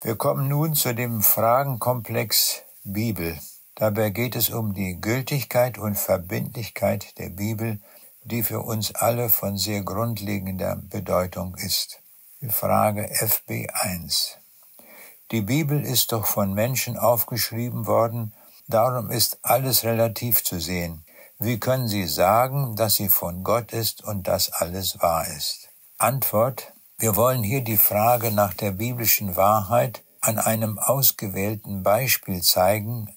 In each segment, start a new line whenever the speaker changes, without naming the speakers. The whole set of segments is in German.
Wir kommen nun zu dem Fragenkomplex Bibel. Dabei geht es um die Gültigkeit und Verbindlichkeit der Bibel, die für uns alle von sehr grundlegender Bedeutung ist. Die Frage FB1. Die Bibel ist doch von Menschen aufgeschrieben worden, darum ist alles relativ zu sehen. Wie können Sie sagen, dass sie von Gott ist und dass alles wahr ist? Antwort: Wir wollen hier die Frage nach der biblischen Wahrheit an einem ausgewählten Beispiel zeigen,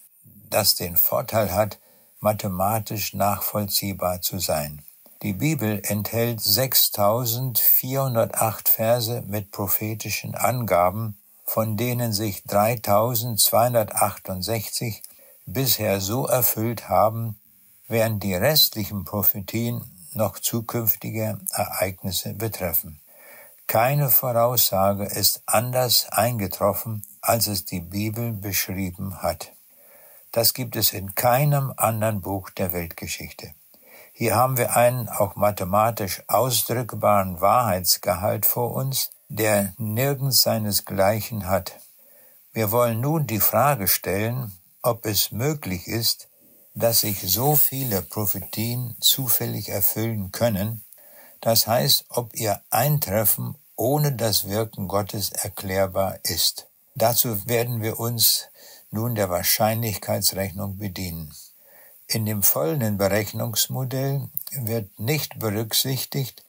das den Vorteil hat, mathematisch nachvollziehbar zu sein. Die Bibel enthält 6.408 Verse mit prophetischen Angaben, von denen sich 3.268 bisher so erfüllt haben, während die restlichen Prophetien noch zukünftige Ereignisse betreffen. Keine Voraussage ist anders eingetroffen, als es die Bibel beschrieben hat. Das gibt es in keinem anderen Buch der Weltgeschichte. Hier haben wir einen auch mathematisch ausdrückbaren Wahrheitsgehalt vor uns, der nirgends seinesgleichen hat. Wir wollen nun die Frage stellen, ob es möglich ist, dass sich so viele Prophetien zufällig erfüllen können, das heißt, ob ihr Eintreffen ohne das Wirken Gottes erklärbar ist. Dazu werden wir uns nun der Wahrscheinlichkeitsrechnung bedienen. In dem folgenden Berechnungsmodell wird nicht berücksichtigt,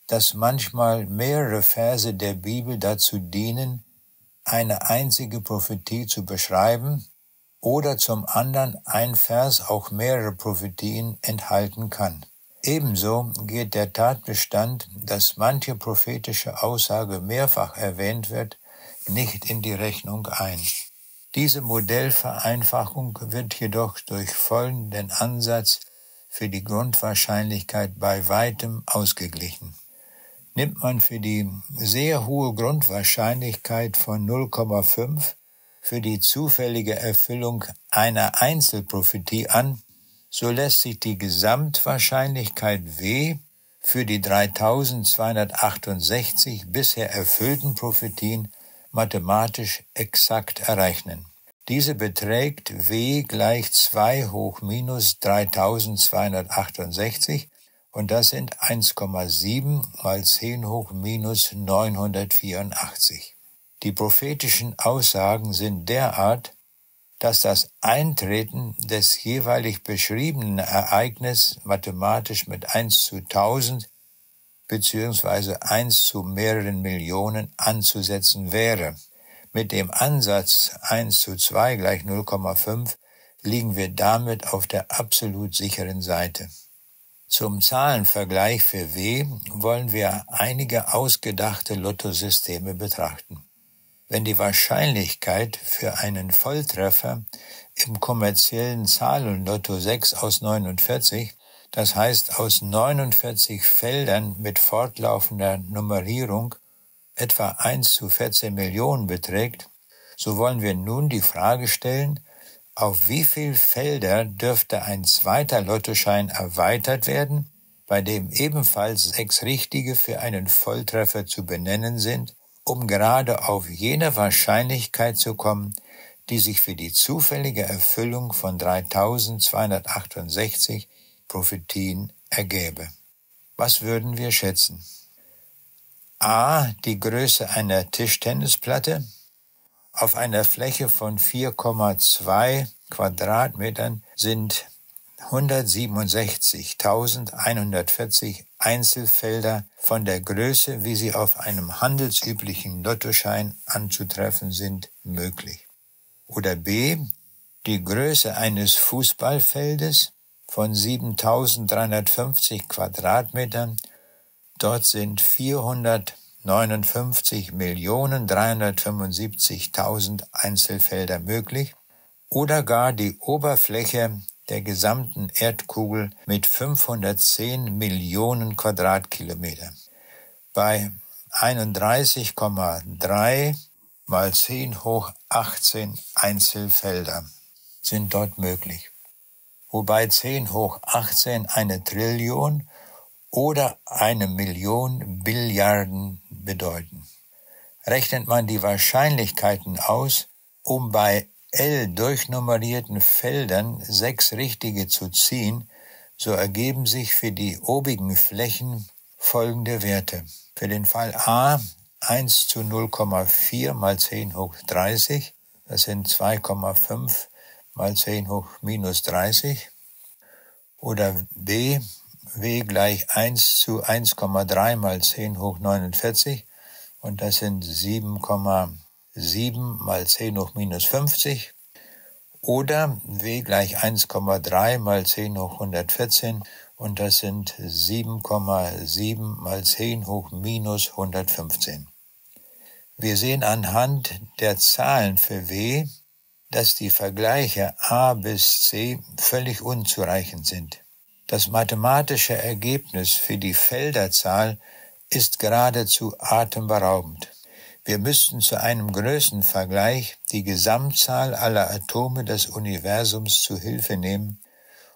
dass manchmal mehrere Verse der Bibel dazu dienen, eine einzige Prophetie zu beschreiben, oder zum anderen ein Vers auch mehrere Prophetien enthalten kann. Ebenso geht der Tatbestand, dass manche prophetische Aussage mehrfach erwähnt wird, nicht in die Rechnung ein. Diese Modellvereinfachung wird jedoch durch folgenden Ansatz für die Grundwahrscheinlichkeit bei weitem ausgeglichen. Nimmt man für die sehr hohe Grundwahrscheinlichkeit von 0,5 für die zufällige Erfüllung einer Einzelprophetie an, so lässt sich die Gesamtwahrscheinlichkeit W für die 3.268 bisher erfüllten Prophetien mathematisch exakt errechnen. Diese beträgt W gleich 2 hoch minus 3.268 und das sind 1,7 mal 10 hoch minus 984. Die prophetischen Aussagen sind derart, dass das Eintreten des jeweilig beschriebenen Ereignisses mathematisch mit 1 zu 1000 bzw. 1 zu mehreren Millionen anzusetzen wäre. Mit dem Ansatz 1 zu 2 gleich 0,5 liegen wir damit auf der absolut sicheren Seite. Zum Zahlenvergleich für W wollen wir einige ausgedachte Lottosysteme betrachten. Wenn die Wahrscheinlichkeit für einen Volltreffer im kommerziellen Zahlenlotto 6 aus 49, das heißt aus 49 Feldern mit fortlaufender Nummerierung, etwa 1 zu 14 Millionen beträgt, so wollen wir nun die Frage stellen, auf wie viele Felder dürfte ein zweiter Lottoschein erweitert werden, bei dem ebenfalls 6 richtige für einen Volltreffer zu benennen sind, um gerade auf jene Wahrscheinlichkeit zu kommen, die sich für die zufällige Erfüllung von 3.268 Prophetien ergäbe. Was würden wir schätzen? A. Die Größe einer Tischtennisplatte. Auf einer Fläche von 4,2 Quadratmetern sind 167.140 Einzelfelder von der Größe, wie sie auf einem handelsüblichen Lottoschein anzutreffen sind, möglich. Oder B. Die Größe eines Fußballfeldes von 7.350 Quadratmetern. Dort sind 459.375.000 Einzelfelder möglich. Oder gar die Oberfläche der gesamten Erdkugel mit 510 Millionen Quadratkilometer. Bei 31,3 mal 10 hoch 18 Einzelfelder sind dort möglich. Wobei 10 hoch 18 eine Trillion oder 1 Million Billiarden bedeuten. Rechnet man die Wahrscheinlichkeiten aus, um bei L durchnummerierten Feldern 6 richtige zu ziehen, so ergeben sich für die obigen Flächen folgende Werte. Für den Fall A 1 zu 0,4 mal 10 hoch 30, das sind 2,5 mal 10 hoch minus 30. Oder B, W gleich 1 zu 1,3 mal 10 hoch 49, und das sind 7,7 mal 10 hoch minus 50. Oder W gleich 1,3 mal 10 hoch 114, und das sind 7,7 mal 10 hoch minus 115. Wir sehen anhand der Zahlen für W, dass die Vergleiche A bis C völlig unzureichend sind. Das mathematische Ergebnis für die Felderzahl ist geradezu atemberaubend. Wir müssten zu einem Größenvergleich die Gesamtzahl aller Atome des Universums zu Hilfe nehmen,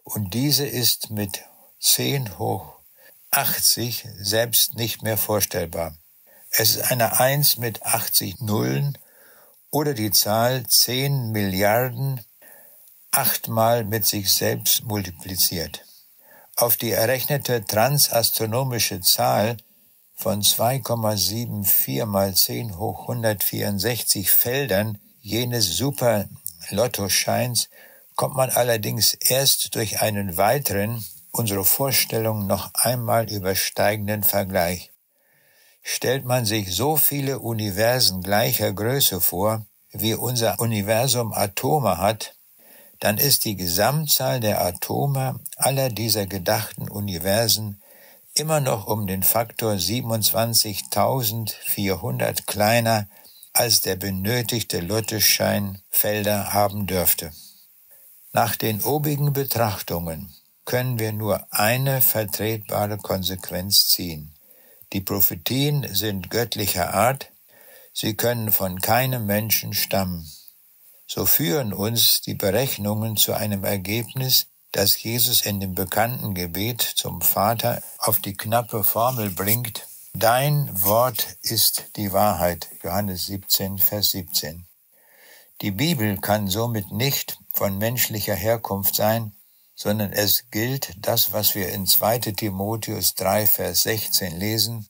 und diese ist mit 10 hoch 80 selbst nicht mehr vorstellbar. Es ist eine 1 mit 80 Nullen oder die Zahl 10 Milliarden 8-mal mit sich selbst multipliziert. Auf die errechnete transastronomische Zahl von 2,74 mal 10 hoch 164 Feldern jenes Super-Lottoscheins kommt man allerdings erst durch einen weiteren, unsere Vorstellung noch einmal übersteigenden Vergleich. Stellt man sich so viele Universen gleicher Größe vor, wie unser Universum Atome hat, dann ist die Gesamtzahl der Atome aller dieser gedachten Universen immer noch um den Faktor 27.400 kleiner, als der benötigte Lottoschein Felder haben dürfte. Nach den obigen Betrachtungen können wir nur eine vertretbare Konsequenz ziehen. Die Prophetien sind göttlicher Art, sie können von keinem Menschen stammen. So führen uns die Berechnungen zu einem Ergebnis, das Jesus in dem bekannten Gebet zum Vater auf die knappe Formel bringt: Dein Wort ist die Wahrheit, Johannes 17, Vers 17. Die Bibel kann somit nicht von menschlicher Herkunft sein, sondern es gilt das, was wir in 2. Timotheus 3, Vers 16 lesen: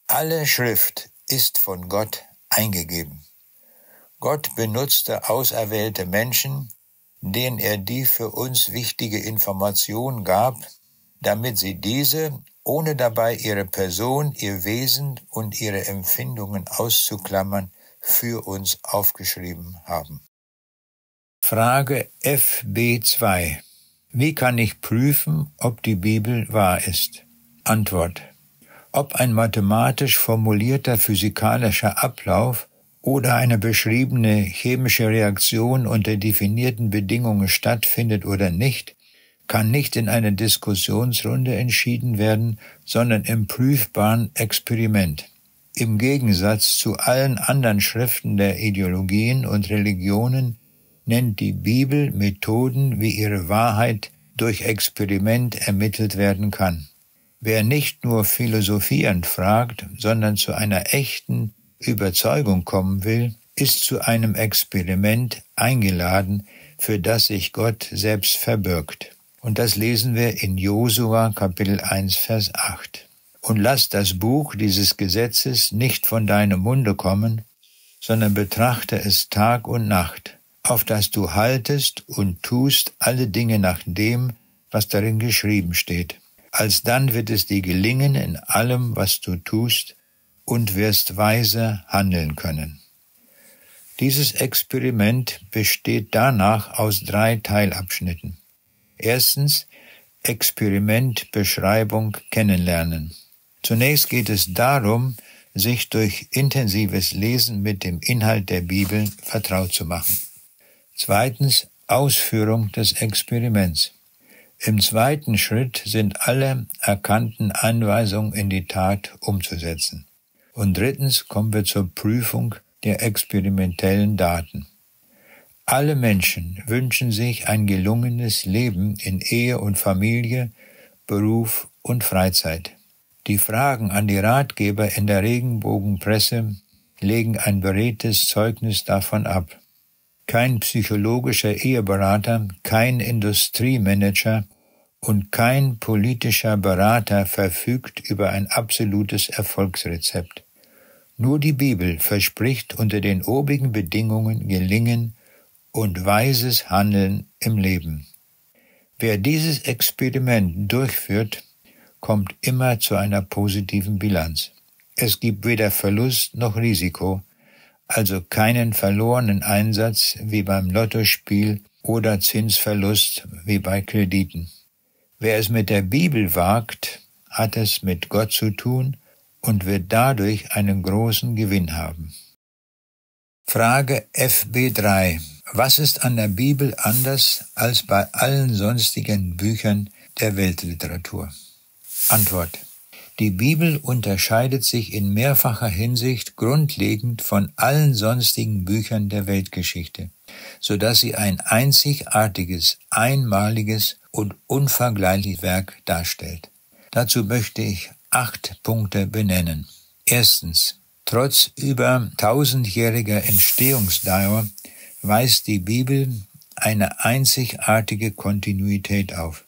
Alle Schrift ist von Gott eingegeben. Gott benutzte auserwählte Menschen, denen er die für uns wichtige Information gab, damit sie diese, ohne dabei ihre Person, ihr Wesen und ihre Empfindungen auszuklammern, für uns aufgeschrieben haben. Frage FB2. Wie kann ich prüfen, ob die Bibel wahr ist? Antwort: Ob ein mathematisch formulierter physikalischer Ablauf oder eine beschriebene chemische Reaktion unter definierten Bedingungen stattfindet oder nicht, kann nicht in einer Diskussionsrunde entschieden werden, sondern im prüfbaren Experiment. Im Gegensatz zu allen anderen Schriften der Ideologien und Religionen nennt die Bibel Methoden, wie ihre Wahrheit durch Experiment ermittelt werden kann. Wer nicht nur philosophierend fragt, sondern zu einer echten Überzeugung kommen will, ist zu einem Experiment eingeladen, für das sich Gott selbst verbirgt. Und das lesen wir in Josua Kapitel 1, Vers 8. Und lass das Buch dieses Gesetzes nicht von deinem Munde kommen, sondern betrachte es Tag und Nacht, auf dass du haltest und tust alle Dinge nach dem, was darin geschrieben steht. Alsdann wird es dir gelingen in allem, was du tust, und wirst weise handeln können. Dieses Experiment besteht danach aus 3 Teilabschnitten. Erstens, Experiment, Beschreibung, Kennenlernen. Zunächst geht es darum, sich durch intensives Lesen mit dem Inhalt der Bibel vertraut zu machen. Zweitens, Ausführung des Experiments. Im zweiten Schritt sind alle erkannten Anweisungen in die Tat umzusetzen. Und drittens kommen wir zur Prüfung der experimentellen Daten. Alle Menschen wünschen sich ein gelungenes Leben in Ehe und Familie, Beruf und Freizeit. Die Fragen an die Ratgeber in der Regenbogenpresse legen ein beredtes Zeugnis davon ab. Kein psychologischer Eheberater, kein Industriemanager und kein politischer Berater verfügt über ein absolutes Erfolgsrezept. Nur die Bibel verspricht unter den obigen Bedingungen Gelingen und weises Handeln im Leben. Wer dieses Experiment durchführt, kommt immer zu einer positiven Bilanz. Es gibt weder Verlust noch Risiko, also keinen verlorenen Einsatz wie beim Lottospiel oder Zinsverlust wie bei Krediten. Wer es mit der Bibel wagt, hat es mit Gott zu tun und wird dadurch einen großen Gewinn haben. Frage FB3. Was ist an der Bibel anders als bei allen sonstigen Büchern der Weltliteratur? Antwort. Die Bibel unterscheidet sich in mehrfacher Hinsicht grundlegend von allen sonstigen Büchern der Weltgeschichte, so dass sie ein einzigartiges, einmaliges und unvergleichliches Werk darstellt. Dazu möchte ich 8 Punkte benennen. Erstens. Trotz über 1000-jähriger Entstehungsdauer weist die Bibel eine einzigartige Kontinuität auf.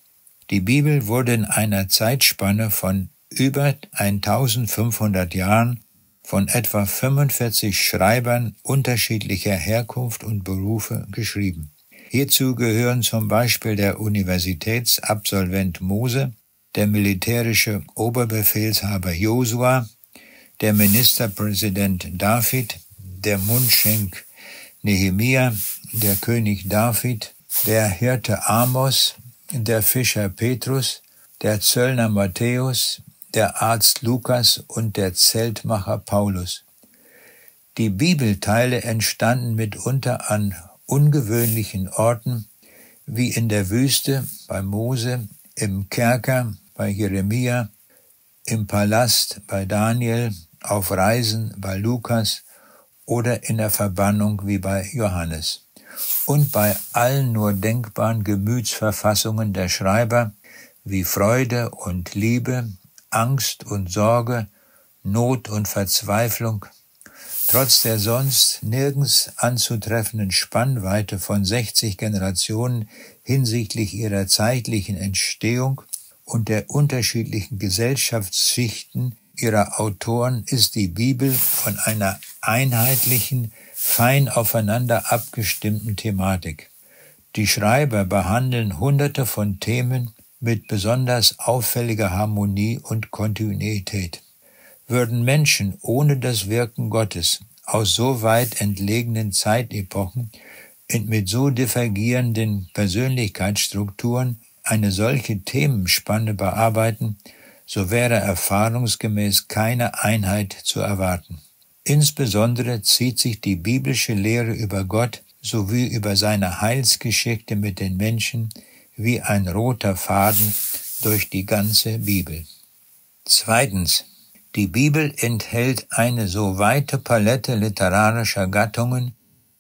Die Bibel wurde in einer Zeitspanne von über 1500 Jahren von etwa 45 Schreibern unterschiedlicher Herkunft und Berufe geschrieben. Hierzu gehören zum Beispiel der Universitätsabsolvent Mose, der militärische Oberbefehlshaber Josua, der Ministerpräsident David, der Mundschenk Nehemia, der König David, der Hirte Amos, der Fischer Petrus, der Zöllner Matthäus, der Arzt Lukas und der Zeltmacher Paulus. Die Bibelteile entstanden mitunter an ungewöhnlichen Orten, wie in der Wüste bei Mose, im Kerker bei Jeremia, im Palast bei Daniel, auf Reisen bei Lukas oder in der Verbannung wie bei Johannes. Und bei allen nur denkbaren Gemütsverfassungen der Schreiber wie Freude und Liebe, Angst und Sorge, Not und Verzweiflung, trotz der sonst nirgends anzutreffenden Spannweite von 60 Generationen hinsichtlich ihrer zeitlichen Entstehung und der unterschiedlichen Gesellschaftsschichten ihrer Autoren ist die Bibel von einer einheitlichen, fein aufeinander abgestimmten Thematik. Die Schreiber behandeln Hunderte von Themen mit besonders auffälliger Harmonie und Kontinuität. Würden Menschen ohne das Wirken Gottes aus so weit entlegenen Zeitepochen und mit so divergierenden Persönlichkeitsstrukturen eine solche Themenspanne bearbeiten, so wäre erfahrungsgemäß keine Einheit zu erwarten. Insbesondere zieht sich die biblische Lehre über Gott sowie über seine Heilsgeschichte mit den Menschen wie ein roter Faden durch die ganze Bibel. Zweitens. Die Bibel enthält eine so weite Palette literarischer Gattungen,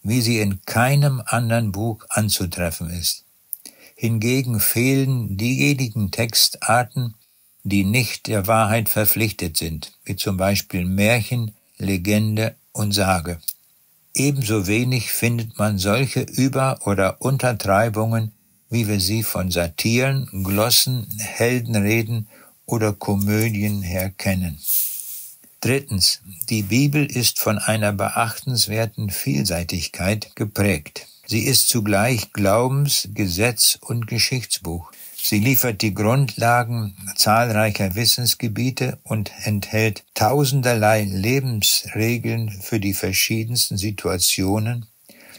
wie sie in keinem anderen Buch anzutreffen ist. Hingegen fehlen diejenigen Textarten, die nicht der Wahrheit verpflichtet sind, wie zum Beispiel Märchen, Legende und Sage. Ebenso wenig findet man solche Über- oder Untertreibungen, wie wir sie von Satiren, Glossen, Heldenreden oder Komödien her kennen. Drittens. Die Bibel ist von einer beachtenswerten Vielseitigkeit geprägt. Sie ist zugleich Glaubens-, Gesetz- und Geschichtsbuch. Sie liefert die Grundlagen zahlreicher Wissensgebiete und enthält tausenderlei Lebensregeln für die verschiedensten Situationen.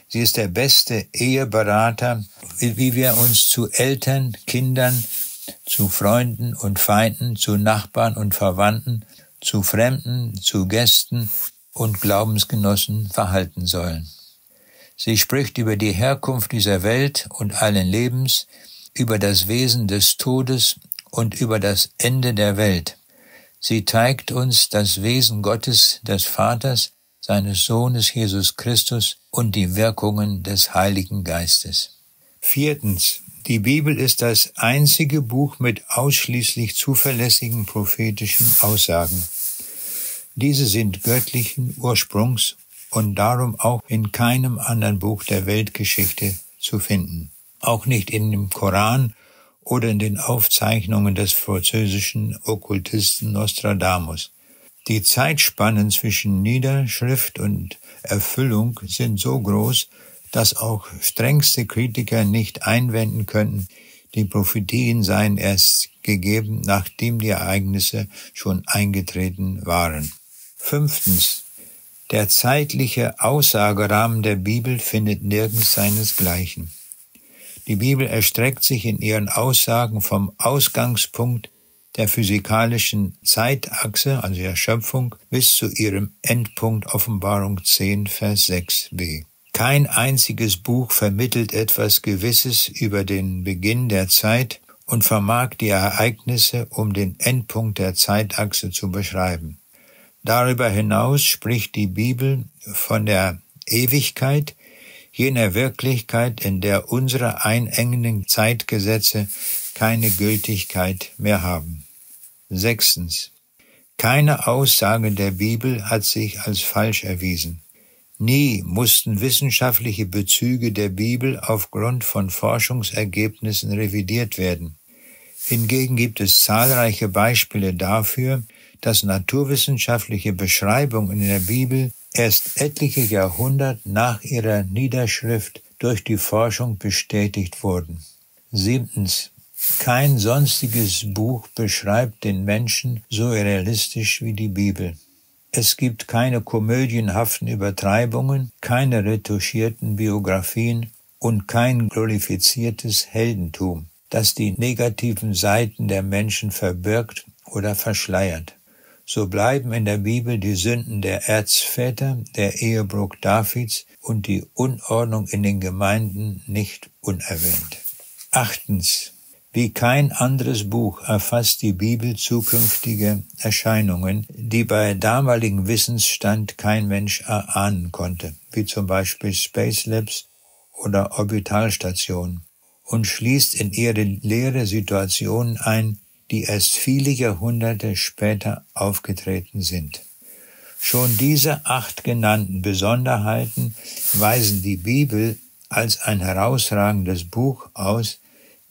Sie ist der beste Eheberater, wie wir uns zu Eltern, Kindern, zu Freunden und Feinden, zu Nachbarn und Verwandten, zu Fremden, zu Gästen und Glaubensgenossen verhalten sollen. Sie spricht über die Herkunft dieser Welt und allen Lebens, über das Wesen des Todes und über das Ende der Welt. Sie zeigt uns das Wesen Gottes, des Vaters, seines Sohnes Jesus Christus und die Wirkungen des Heiligen Geistes. Viertens. Die Bibel ist das einzige Buch mit ausschließlich zuverlässigen prophetischen Aussagen. Diese sind göttlichen Ursprungs und darum auch in keinem anderen Buch der Weltgeschichte zu finden. Auch nicht in dem Koran oder in den Aufzeichnungen des französischen Okkultisten Nostradamus. Die Zeitspannen zwischen Niederschrift und Erfüllung sind so groß, dass auch strengste Kritiker nicht einwenden könnten, die Prophetien seien erst gegeben, nachdem die Ereignisse schon eingetreten waren. 5. Der zeitliche Aussagerahmen der Bibel findet nirgends seinesgleichen. Die Bibel erstreckt sich in ihren Aussagen vom Ausgangspunkt der physikalischen Zeitachse, also der Schöpfung, bis zu ihrem Endpunkt Offenbarung 10, Vers 6b. Kein einziges Buch vermittelt etwas Gewisses über den Beginn der Zeit und vermag die Ereignisse um den Endpunkt der Zeitachse zu beschreiben. Darüber hinaus spricht die Bibel von der Ewigkeit, jener Wirklichkeit, in der unsere einengenden Zeitgesetze keine Gültigkeit mehr haben. 6. Keine Aussage der Bibel hat sich als falsch erwiesen. Nie mussten wissenschaftliche Bezüge der Bibel aufgrund von Forschungsergebnissen revidiert werden. Hingegen gibt es zahlreiche Beispiele dafür, dass naturwissenschaftliche Beschreibungen in der Bibel erst etliche Jahrhunderte nach ihrer Niederschrift durch die Forschung bestätigt wurden. 7. Kein sonstiges Buch beschreibt den Menschen so realistisch wie die Bibel. Es gibt keine komödienhaften Übertreibungen, keine retuschierten Biografien und kein glorifiziertes Heldentum, das die negativen Seiten der Menschen verbirgt oder verschleiert. So bleiben in der Bibel die Sünden der Erzväter, der Ehebruch Davids und die Unordnung in den Gemeinden nicht unerwähnt. 8. Wie kein anderes Buch erfasst die Bibel zukünftige Erscheinungen, die bei damaligem Wissensstand kein Mensch erahnen konnte, wie zum Beispiel Space Labs oder Orbitalstationen, und schließt in ihre Lehre Situationen ein, die erst viele Jahrhunderte später aufgetreten sind. Schon diese 8 genannten Besonderheiten weisen die Bibel als ein herausragendes Buch aus,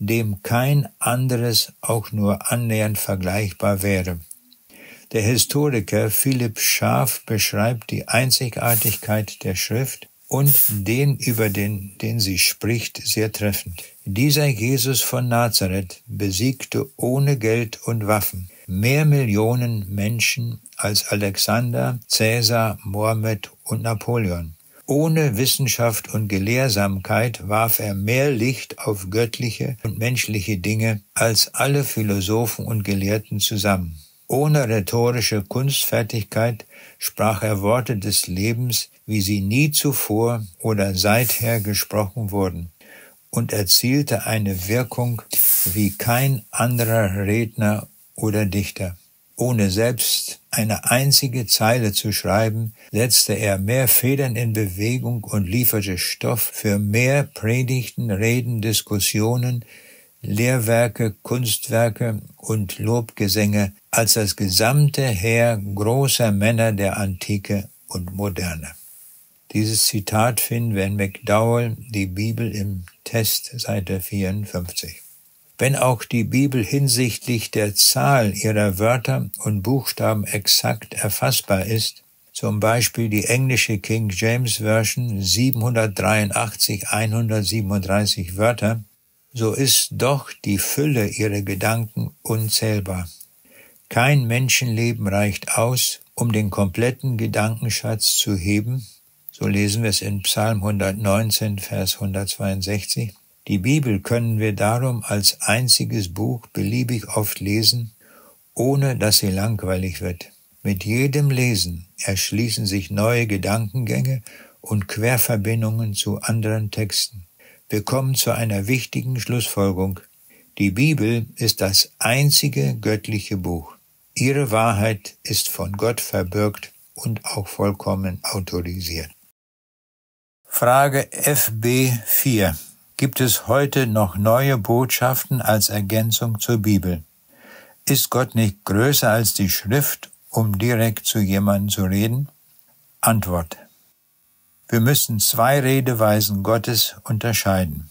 dem kein anderes auch nur annähernd vergleichbar wäre. Der Historiker Philipp Schaff beschreibt die Einzigartigkeit der Schrift und den, über den sie spricht, sehr treffend. Dieser Jesus von Nazareth besiegte ohne Geld und Waffen mehr Millionen Menschen als Alexander, Cäsar, Mohammed und Napoleon. Ohne Wissenschaft und Gelehrsamkeit warf er mehr Licht auf göttliche und menschliche Dinge als alle Philosophen und Gelehrten zusammen. Ohne rhetorische Kunstfertigkeit sprach er Worte des Lebens, wie sie nie zuvor oder seither gesprochen wurden, und erzielte eine Wirkung wie kein anderer Redner oder Dichter. Ohne selbst eine einzige Zeile zu schreiben, setzte er mehr Federn in Bewegung und lieferte Stoff für mehr Predigten, Reden, Diskussionen, Lehrwerke, Kunstwerke und Lobgesänge als das gesamte Heer großer Männer der Antike und Moderne. Dieses Zitat finden wir in McDowell, die Bibel im Test, Seite 54. Wenn auch die Bibel hinsichtlich der Zahl ihrer Wörter und Buchstaben exakt erfassbar ist, zum Beispiel die englische King James Version 783 Wörter, so ist doch die Fülle ihrer Gedanken unzählbar. Kein Menschenleben reicht aus, um den kompletten Gedankenschatz zu heben, so lesen wir es in Psalm 119, Vers 162. Die Bibel können wir darum als einziges Buch beliebig oft lesen, ohne dass sie langweilig wird. Mit jedem Lesen erschließen sich neue Gedankengänge und Querverbindungen zu anderen Texten. Wir kommen zu einer wichtigen Schlussfolgerung. Die Bibel ist das einzige göttliche Buch. Ihre Wahrheit ist von Gott verbürgt und auch vollkommen autorisiert. Frage FB4. Gibt es heute noch neue Botschaften als Ergänzung zur Bibel? Ist Gott nicht größer als die Schrift um direkt zu jemandem zu reden? Antwort: Wir müssen zwei Redeweisen Gottes unterscheiden: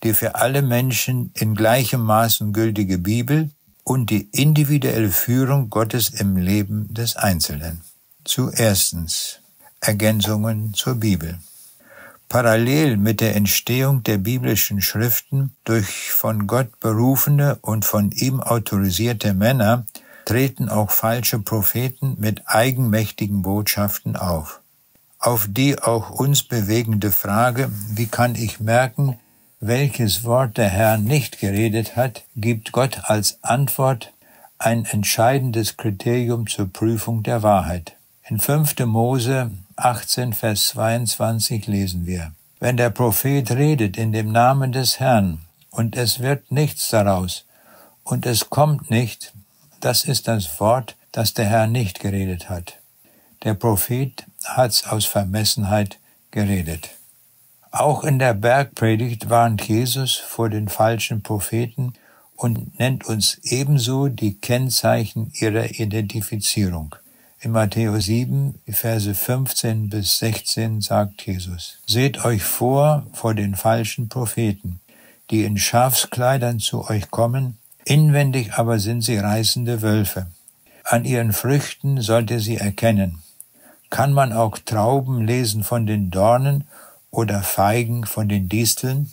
die für alle Menschen in gleichem Maßen gültige Bibel und die individuelle Führung Gottes im Leben des Einzelnen. Zuerstens Ergänzungen zur Bibel. Parallel mit der Entstehung der biblischen Schriften durch von Gott berufene und von ihm autorisierte Männer treten auch falsche Propheten mit eigenmächtigen Botschaften auf. Auf die auch uns bewegende Frage, wie kann ich merken, welches Wort der Herr nicht geredet hat, gibt Gott als Antwort ein entscheidendes Kriterium zur Prüfung der Wahrheit. In 5. Mose 18, Vers 22 lesen wir: Wenn der Prophet redet in dem Namen des Herrn, und es wird nichts daraus, und es kommt nicht, das ist das Wort, das der Herr nicht geredet hat. Der Prophet hat's aus Vermessenheit geredet. Auch in der Bergpredigt warnt Jesus vor den falschen Propheten und nennt uns ebenso die Kennzeichen ihrer Identifizierung. In Matthäus 7, Verse 15 bis 16 sagt Jesus: Seht euch vor den falschen Propheten, die in Schafskleidern zu euch kommen, inwendig aber sind sie reißende Wölfe. An ihren Früchten sollt ihr sie erkennen. Kann man auch Trauben lesen von den Dornen oder Feigen von den Disteln?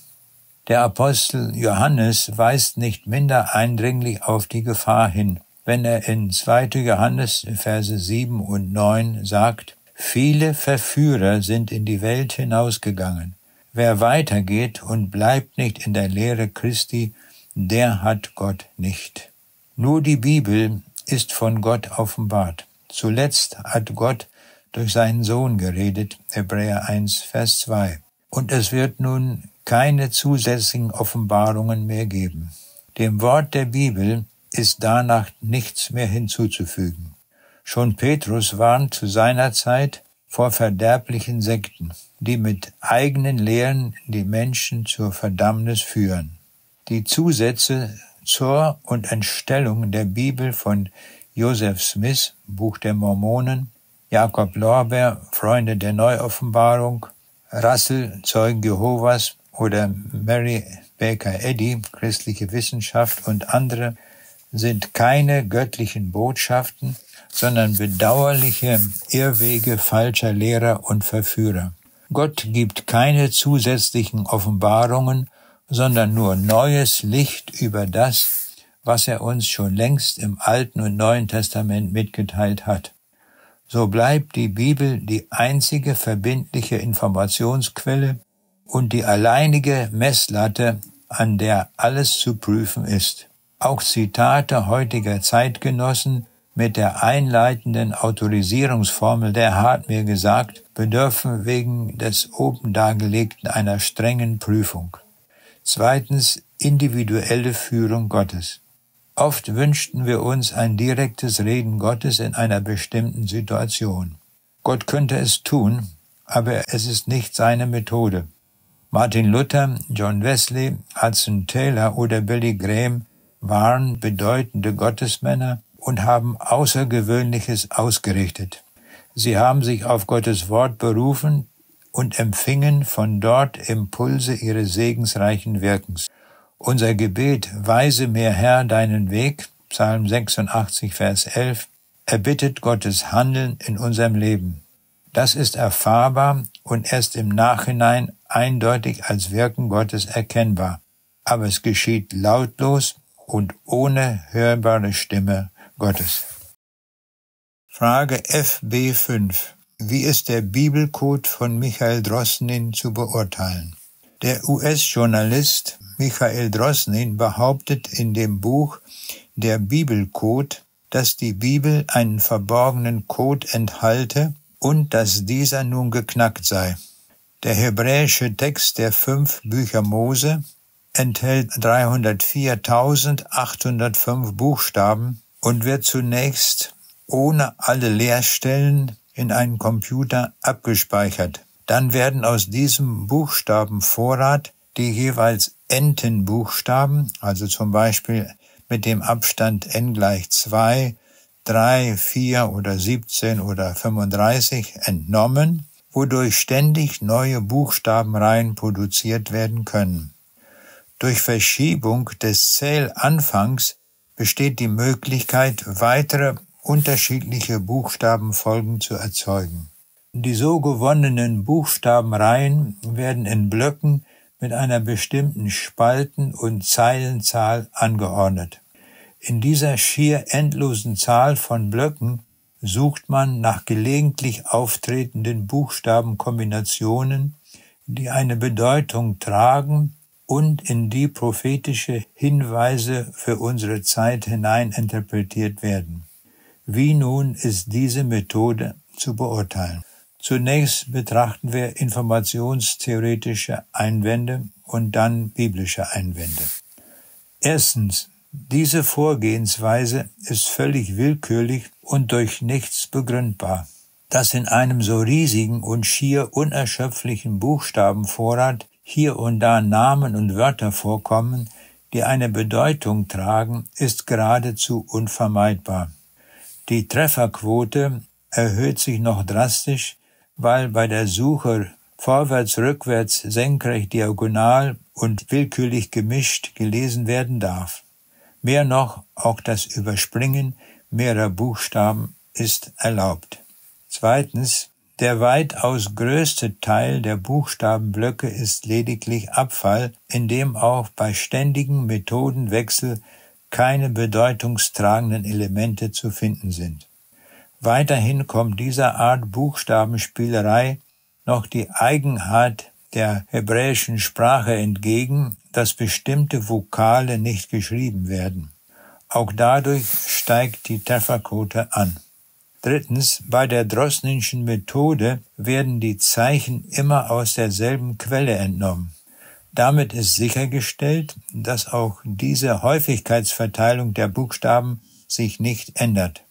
Der Apostel Johannes weist nicht minder eindringlich auf die Gefahr hin, wenn er in 2. Johannes, Verse 7 und 9 sagt: Viele Verführer sind in die Welt hinausgegangen. Wer weitergeht und bleibt nicht in der Lehre Christi, der hat Gott nicht. Nur die Bibel ist von Gott offenbart. Zuletzt hat Gott durch seinen Sohn geredet, Hebräer 1, Vers 2. Und es wird nun keine zusätzlichen Offenbarungen mehr geben. Dem Wort der Bibel ist danach nichts mehr hinzuzufügen. Schon Petrus warnt zu seiner Zeit vor verderblichen Sekten, die mit eigenen Lehren die Menschen zur Verdammnis führen. Die Zusätze zur und Entstellung der Bibel von Joseph Smith, Buch der Mormonen, Jakob Lorber, Freunde der Neuoffenbarung, Russell, Zeugen Jehovas oder Mary Baker Eddy, Christliche Wissenschaft und andere sind keine göttlichen Botschaften, sondern bedauerliche Irrwege falscher Lehrer und Verführer. Gott gibt keine zusätzlichen Offenbarungen, sondern nur neues Licht über das, was er uns schon längst im Alten und Neuen Testament mitgeteilt hat. So bleibt die Bibel die einzige verbindliche Informationsquelle und die alleinige Messlatte, an der alles zu prüfen ist. Auch Zitate heutiger Zeitgenossen mit der einleitenden Autorisierungsformel „der hat mir gesagt" bedürfen wegen des oben dargelegten einer strengen Prüfung. Zweitens, individuelle Führung Gottes. Oft wünschten wir uns ein direktes Reden Gottes in einer bestimmten Situation. Gott könnte es tun, aber es ist nicht seine Methode. Martin Luther, John Wesley, Hudson Taylor oder Billy Graham waren bedeutende Gottesmänner und haben Außergewöhnliches ausgerichtet. Sie haben sich auf Gottes Wort berufen und empfingen von dort Impulse ihres segensreichen Wirkens. Unser Gebet, weise mir Herr deinen Weg, Psalm 86, Vers 11, erbittet Gottes Handeln in unserem Leben. Das ist erfahrbar und erst im Nachhinein eindeutig als Wirken Gottes erkennbar. Aber es geschieht lautlos und ohne hörbare Stimme Gottes. Frage FB5. Wie ist der Bibelcode von Michael Drosnin zu beurteilen? Der US-Journalist Michael Drosnin behauptet in dem Buch Der Bibelcode, dass die Bibel einen verborgenen Code enthalte und dass dieser nun geknackt sei. Der hebräische Text der 5 Bücher Mose enthält 304.805 Buchstaben und wird zunächst ohne alle Leerstellen in einen Computer abgespeichert. Dann werden aus diesem Buchstabenvorrat die jeweils Entenbuchstaben, also zum Beispiel mit dem Abstand n = 2, 3, 4 oder 17 oder 35 entnommen, wodurch ständig neue Buchstabenreihen produziert werden können. Durch Verschiebung des Zählanfangs besteht die Möglichkeit, weitere unterschiedliche Buchstabenfolgen zu erzeugen. Die so gewonnenen Buchstabenreihen werden in Blöcken mit einer bestimmten Spalten- und Zeilenzahl angeordnet. In dieser schier endlosen Zahl von Blöcken sucht man nach gelegentlich auftretenden Buchstabenkombinationen, die eine Bedeutung tragen und in die prophetische Hinweise für unsere Zeit hinein interpretiert werden. Wie nun ist diese Methode zu beurteilen? Zunächst betrachten wir informationstheoretische Einwände und dann biblische Einwände. Erstens, diese Vorgehensweise ist völlig willkürlich und durch nichts begründbar. Dass in einem so riesigen und schier unerschöpflichen Buchstabenvorrat hier und da Namen und Wörter vorkommen, die eine Bedeutung tragen, ist geradezu unvermeidbar. Die Trefferquote erhöht sich noch drastisch, weil bei der Suche vorwärts, rückwärts, senkrecht, diagonal und willkürlich gemischt gelesen werden darf. Mehr noch, auch das Überspringen mehrerer Buchstaben ist erlaubt. Zweitens, der weitaus größte Teil der Buchstabenblöcke ist lediglich Abfall, in dem auch bei ständigem Methodenwechsel keine bedeutungstragenden Elemente zu finden sind. Weiterhin kommt dieser Art Buchstabenspielerei noch die Eigenart der hebräischen Sprache entgegen, dass bestimmte Vokale nicht geschrieben werden. Auch dadurch steigt die Trefferquote an. Drittens, bei der Drosninschen Methode werden die Zeichen immer aus derselben Quelle entnommen. Damit ist sichergestellt, dass auch diese Häufigkeitsverteilung der Buchstaben sich nicht ändert.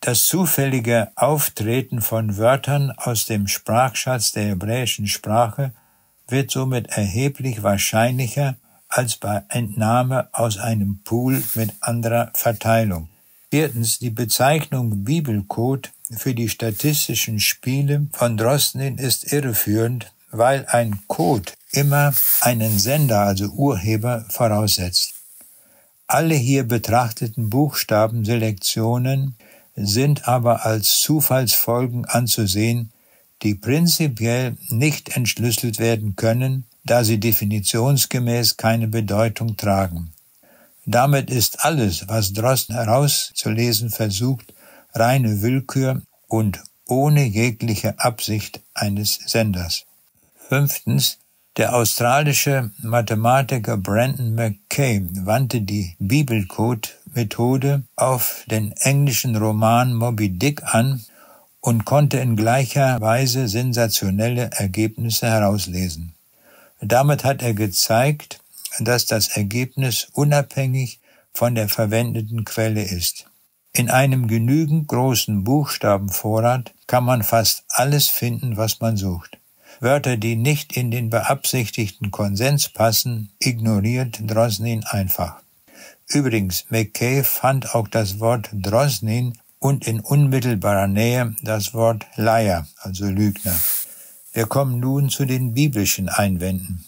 Das zufällige Auftreten von Wörtern aus dem Sprachschatz der hebräischen Sprache wird somit erheblich wahrscheinlicher als bei Entnahme aus einem Pool mit anderer Verteilung. Viertens, die Bezeichnung Bibelcode für die statistischen Spiele von Drosnin ist irreführend, weil ein Code immer einen Sender, also Urheber, voraussetzt. Alle hier betrachteten Buchstabenselektionen sind aber als Zufallsfolgen anzusehen, die prinzipiell nicht entschlüsselt werden können, da sie definitionsgemäß keine Bedeutung tragen. Damit ist alles, was Drosten herauszulesen versucht, reine Willkür und ohne jegliche Absicht eines Senders. Fünftens, der australische Mathematiker Brendan Mackay wandte die Bibelcode-Methode auf den englischen Roman Moby Dick an und konnte in gleicher Weise sensationelle Ergebnisse herauslesen. Damit hat er gezeigt, dass das Ergebnis unabhängig von der verwendeten Quelle ist. In einem genügend großen Buchstabenvorrat kann man fast alles finden, was man sucht. Wörter, die nicht in den beabsichtigten Konsens passen, ignoriert Drosnin einfach. Übrigens, Mackay fand auch das Wort Drosnin und in unmittelbarer Nähe das Wort Liar, also Lügner. Wir kommen nun zu den biblischen Einwänden.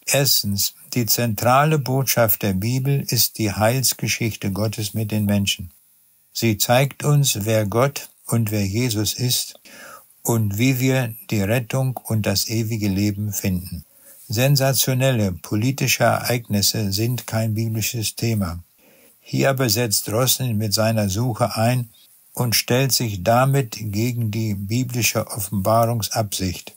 Erstens, die zentrale Botschaft der Bibel ist die Heilsgeschichte Gottes mit den Menschen. Sie zeigt uns, wer Gott und wer Jesus ist und wie wir die Rettung und das ewige Leben finden. Sensationelle politische Ereignisse sind kein biblisches Thema. Hier aber setzt Drosnin mit seiner Suche ein und stellt sich damit gegen die biblische Offenbarungsabsicht.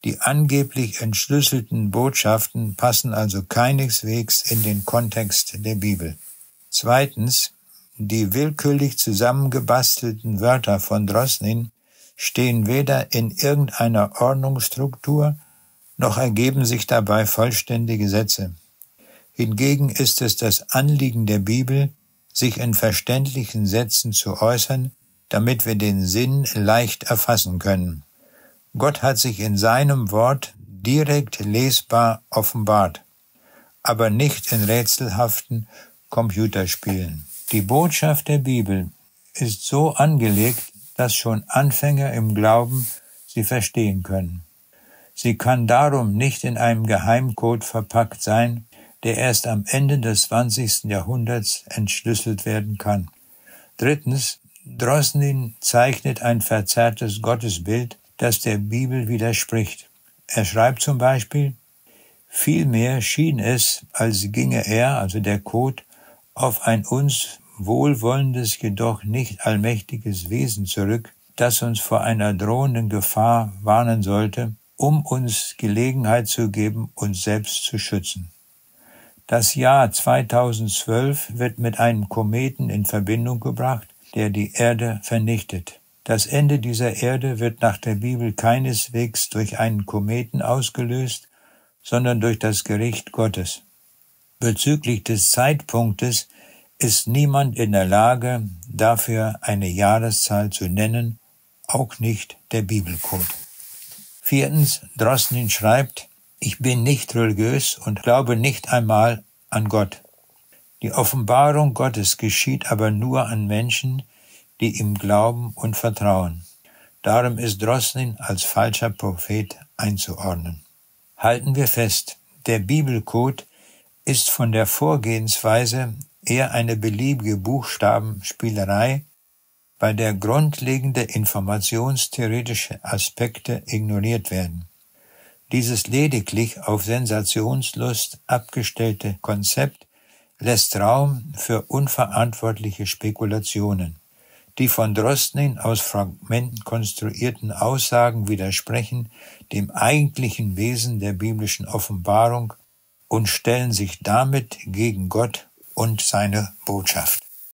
Die angeblich entschlüsselten Botschaften passen also keineswegs in den Kontext der Bibel. Zweitens, die willkürlich zusammengebastelten Wörter von Drosnin stehen weder in irgendeiner Ordnungsstruktur, noch ergeben sich dabei vollständige Sätze. Hingegen ist es das Anliegen der Bibel, sich in verständlichen Sätzen zu äußern, damit wir den Sinn leicht erfassen können. Gott hat sich in seinem Wort direkt lesbar offenbart, aber nicht in rätselhaften Computerspielen. Die Botschaft der Bibel ist so angelegt, dass schon Anfänger im Glauben sie verstehen können. Sie kann darum nicht in einem Geheimcode verpackt sein, der erst am Ende des 20. Jahrhunderts entschlüsselt werden kann. Drittens, Drosnin zeichnet ein verzerrtes Gottesbild, das der Bibel widerspricht. Er schreibt zum Beispiel: Vielmehr schien es, als ginge er, also der Code, auf ein uns wohlwollendes, jedoch nicht allmächtiges Wesen zurück, das uns vor einer drohenden Gefahr warnen sollte, um uns Gelegenheit zu geben, uns selbst zu schützen. Das Jahr 2012 wird mit einem Kometen in Verbindung gebracht, der die Erde vernichtet. Das Ende dieser Erde wird nach der Bibel keineswegs durch einen Kometen ausgelöst, sondern durch das Gericht Gottes. Bezüglich des Zeitpunktes ist niemand in der Lage, dafür eine Jahreszahl zu nennen, auch nicht der Bibelcode. Viertens, Drosnin schreibt: Ich bin nicht religiös und glaube nicht einmal an Gott. Die Offenbarung Gottes geschieht aber nur an Menschen, die ihm glauben und vertrauen. Darum ist Drosnin als falscher Prophet einzuordnen. Halten wir fest, der Bibelcode ist von der Vorgehensweise eher eine beliebige Buchstabenspielerei, bei der grundlegende informationstheoretische Aspekte ignoriert werden. Dieses lediglich auf Sensationslust abgestellte Konzept lässt Raum für unverantwortliche Spekulationen. Die von Drosnin aus Fragmenten konstruierten Aussagen widersprechen dem eigentlichen Wesen der biblischen Offenbarung und stellen sich damit gegen Gott und seine Botschaft.